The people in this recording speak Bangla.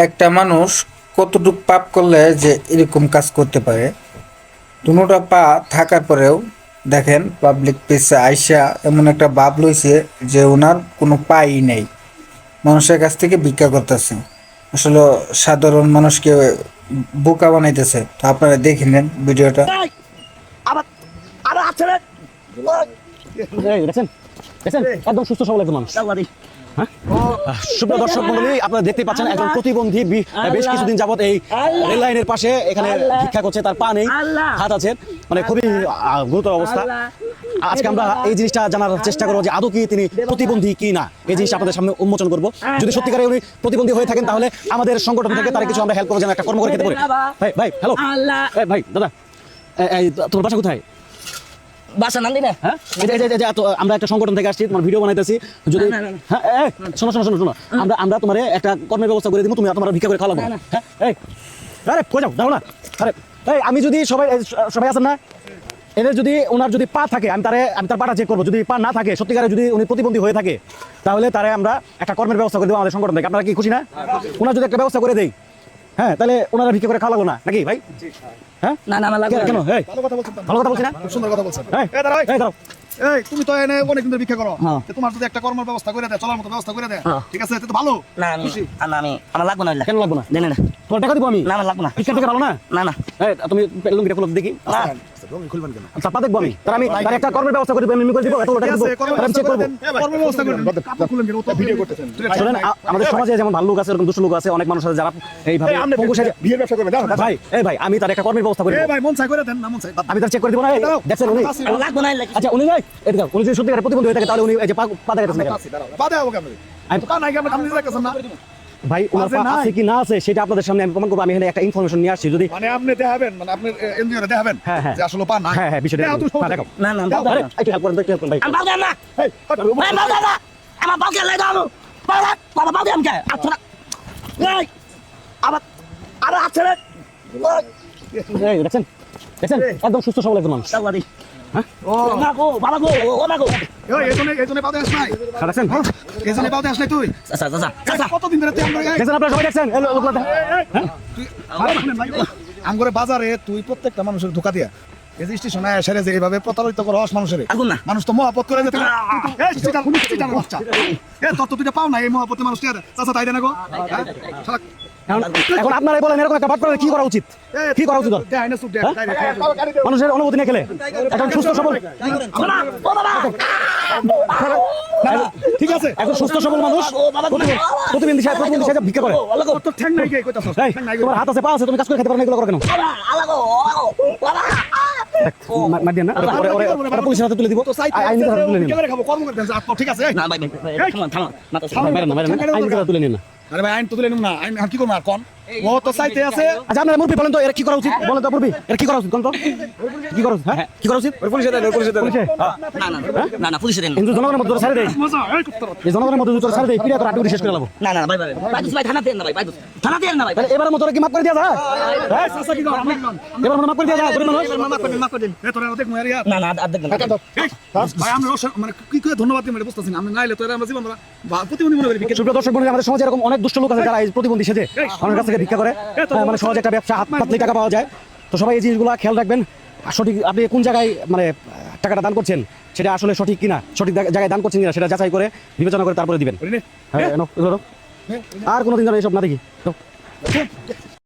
একটা মানুষ কতটুকু পাপ করলে যে এরকম কাজ করতে পারে। দুটা পা থাকার পরেও দেখেন পাবলিক প্লেসে আইসা এমন একটা ভাব লইছে যে ওনার কোনো পাই নেই, মানুষের কাছ থেকে ভিক্ষা করতেছে। আসলে সাধারণ মানুষকে বোকা বানাইতেছে। তো আপনারা দেখে নেন ভিডিওটা। একদম সুস্থ সবল একজন মানুষ। সুপ্রিয় দর্শক মণ্ডলী, আপনারা দেখতে পাচ্ছেন একজন প্রতিবন্ধী বেশ কিছুদিন যাবত এই রেল লাইনের পাশে এখানে ভিক্ষা করছে। তার পা নেই, হাত আছে, মানে খুবই গুরুতর অবস্থা। আজকে আমরা এই জিনিসটা জানার চেষ্টা করবো যে আদৌ কি তিনি প্রতিবন্ধী কি না, এই জিনিসটা আপনাদের সামনে উন্মোচন করবো। যদি সত্যিকারে উনি প্রতিবন্ধী হয়ে থাকেন তাহলে আমাদের সংগঠন থেকে তারা কিছু আমরা হেল্প করবো, যেন একটা কর্ম করে খেতে পারি। ভাই হ্যালো, ভাই দাদা, তোমার বাসা কোথায়? বাসা নান্দি না। হ্যাঁ, আমরা একটা সংগঠন থেকে আসছি, তোমার ভিডিও বানাইতেছি। যদি হ্যাঁ শোনো, আমরা তোমার একটা কর্মের ব্যবস্থা করে দিব, তুমি তোমার ভিক্ষা করে খাওয়াবো। হ্যাঁ, আরে কই যাও না। আরে আমি যদি সবাই আছেন না, এদের যদি ওনার যদি পা থাকে আমি তার পাটা চেক করবো। যদি পা না থাকে, সত্যিকারে যদি উনি প্রতিবন্ধী হয়ে থাকে, তাহলে তারে আমরা একটা কর্মের ব্যবস্থা করে দেবো আমাদের সংগঠন থেকে। আপনারা কি খুশি না? ওনার যদি একটা ব্যবস্থা করে দেই, হ্যাঁ, তাহলে ওনারা ভিক্ষা করে খাওয়া লাগলো না নাকি ভাই? হ্যাঁ না কেন? ভালো কথা বলছি না? সুন্দর কথা বলছেন। দাঁড়াও। এই তুমি তো এনে অনেক দিন ভিক্ষা করো, তোমার যদি একটা কর্মের ব্যবস্থা করে দেয়, চলার মতো ব্যবস্থা করে দেয়, ঠিক আছে, এটা তো ভালো। না আমি আমার লাগবো না। কেন লাগবো না? দেন না, তোমার টাকা দিব আমি। না আমার লাগবো না। ভিক্ষা থেকে ভালো না? না তুমি লুঙ্গিটা খুলে দেখি। খুলবেন কেন? আচ্ছা, পা দেখবো আমি। তার একটা কর্মের ব্যবস্থা করে আমি করে দিব, এত টাকা দিব, আমি চেক করবো। কর্মের ব্যবস্থা করে দেন। কাপড় খুলেন কেন? ও তো ভিডিও করতেছেন। শুনেন, আমাদের সমাজে যেমন ভালো লোক আছে, এরকম দুষ্ট লোক আছে, অনেক মানুষ আছে যারা এইভাবে পঙ্গু সাজে বিয়ের ব্যবসা করবেন। ভাই আমি তার একটা কর্মের ব্যবস্থা করে দেব। ভাই মন চাই করে দেন, না মন চাই আমি তার চেক করে দিব না। দেখছেন উনি? আমার লাগবো না। আচ্ছা উনি ভাই এটা উনি যদি সত্যিকারের প্রতিবন্ধী হয়ে থাকে, তাহলে উনি এই যে পা দেখাতেছেন না কেন? বাদে হবে কেন? আমি তো নাই কেন আপনি যাচ্ছেন না? ভাই ওনার পা আছে কি না আছে সেটা আপনাদের সামনে আমি প্রমাণ করব। আমি এখানে একটা ইনফরমেশন নিয়ে আসছি। যদি মানে আপনি দেখাবেন, মানে আপনি এনজিও রে দেখাবেন যে আসলে পা নাই। হ্যাঁ বিষয়টা দেখাও। না আরে একটু হেল্প করেন, ভাই। আমি বালকে না। আমার বালকে লাই দাও। বালকে আমি কে? আচ্ছা না। এই আরে আচ্ছা রে। এই দেখছেন একদম সুস্থ সবল একজন মানুষ। ও মাগো বাবা গো, ও মাগো। এইজনে বাদে আস নাই। দেখছেন এইজনে বাদে আস নাই তুই। চাচা কতদিন ধরে তুই আমরা দেখছেন, আপনারা সবাই দেখছেন এই লোকটা। আমগরে বাজারে তুই প্রত্যেকটা মানুষের ধোকা দিয়া এই যে স্টেশনে এসে যে এইভাবে প্রতারিত করস মানুষের। মানুষ তো মহাপত করে যেতে বাচ্চা তোর তো তুই পাও না এই মহাপতে মানুষ চাচা তাই দেন গো। এখন আপনারাই বলেন এরকম একটা বাট করে কি করা উচিত? কি করা উচিত? মানুষের অনুভূতি নিয়ে খেলে এখন সুস্থ সবল, ঠিক আছে, এখন সুস্থ সবল মানুষ প্রতিবন্ধী সাহেব ভিক্ষা করে। তোমার হাত আছে, পা আছে, তুমি কাজ করে খেতে পারো না, এগুলো করো কেন? মারিয়েন না, পুলিশের হাতে তুলে দিব, আইনের হাতে তুলে নিন। ঠিক আছে, আইনের হাতে তুলে নিন না। আরে ভাই আইন তো তুলে নিন না, আইন কি করবো আর কোন? ও তো চাইতে আছে। আচ্ছা আপনারা মুরব্বি বলেন তো এর কি করা উচিত? বলেন তো মুরব্বি এর কি করা উচিত? কোন তো কি করা উচিত? হ্যাঁ কি করা উচিত? পুলিশে দেন, পুলিশে দেন। না পুলিশে দেন। কিন্তু জনগণের মধ্যে ছেড়ে দেয়, এই জনগণের মধ্যে জোর ছেড়ে দেয়, পিড়া তো আটুরি শেষ করে লাভ। না ভাই থানা দেন না ভাই, থানা দেন না ভাই। এবারের মতো কি মাফ করে দেওয়া যায়? এই চাচা কি কর? এবার মাফ করে দেওয়া যায়? গরিব মানুষ মাফ করে দিন। এ তোরা দেখ মই আর না আর দেখবেন না। ভাই আমরা মানে কি করে ধন্যবাদ দিই মানে বুঝতাছি না। আমি নাইলে তোরা আমরা জীবন প্রতিবন্ধী মনে করি। সুপ্রিয় দর্শক বন্ধুরা, আমাদের সমাজে এরকম অনেক দুষ্ট লোক আছে যারা এই প্রতিবন্ধী সেজে আমার কাছ থেকে ভিক্ষা করে, মানে সহজে একটা ব্যবসা, হাত পাতলে টাকা পাওয়া যায়। তো সবাই এই জিনিসগুলো খেয়াল রাখবেন। সঠিক আপনি কোন জায়গায় মানে টাকাটা দান করছেন সেটা আসলে সঠিক কিনা, সঠিক জায়গায় দান করছেন কিনা সেটা যাচাই করে বিবেচনা করে তারপরে দিবেন। হ্যাঁ আর কোনোদিন যেন এইসব না দেখি।